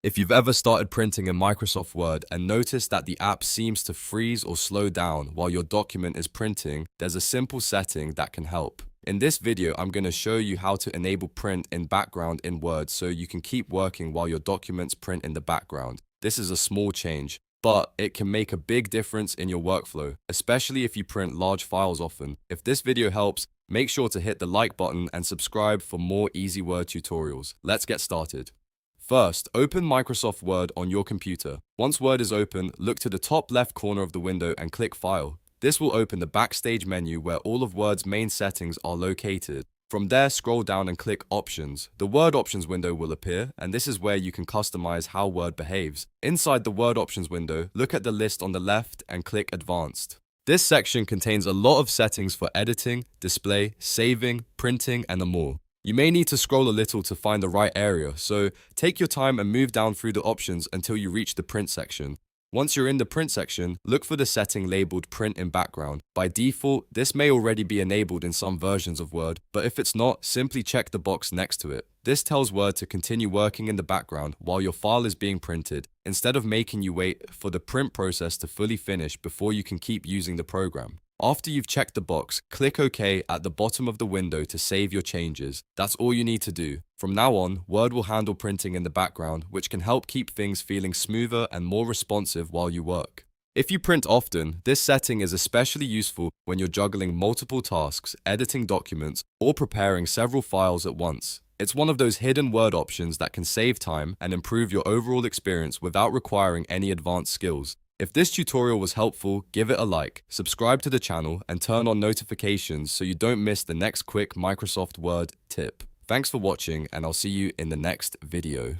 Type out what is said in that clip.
If you've ever started printing in Microsoft Word and noticed that the app seems to freeze or slow down while your document is printing, there's a simple setting that can help. In this video, I'm going to show you how to enable print in background in Word so you can keep working while your documents print in the background. This is a small change, but it can make a big difference in your workflow, especially if you print large files often. If this video helps, make sure to hit the like button and subscribe for more easy Word tutorials. Let's get started. First, open Microsoft Word on your computer. Once Word is open, look to the top left corner of the window and click File. This will open the Backstage menu where all of Word's main settings are located. From there, scroll down and click Options. The Word Options window will appear, and this is where you can customize how Word behaves. Inside the Word Options window, look at the list on the left and click Advanced. This section contains a lot of settings for editing, display, saving, printing, and more. You may need to scroll a little to find the right area, so take your time and move down through the options until you reach the print section. Once you're in the print section, look for the setting labeled Print in Background. By default, this may already be enabled in some versions of Word, but if it's not, simply check the box next to it. This tells Word to continue working in the background while your file is being printed, instead of making you wait for the print process to fully finish before you can keep using the program. After you've checked the box, click OK at the bottom of the window to save your changes. That's all you need to do. From now on, Word will handle printing in the background, which can help keep things feeling smoother and more responsive while you work. If you print often, this setting is especially useful when you're juggling multiple tasks, editing documents, or preparing several files at once. It's one of those hidden Word options that can save time and improve your overall experience without requiring any advanced skills. If this tutorial was helpful, give it a like, subscribe to the channel, and turn on notifications so you don't miss the next quick Microsoft Word tip. Thanks for watching, and I'll see you in the next video.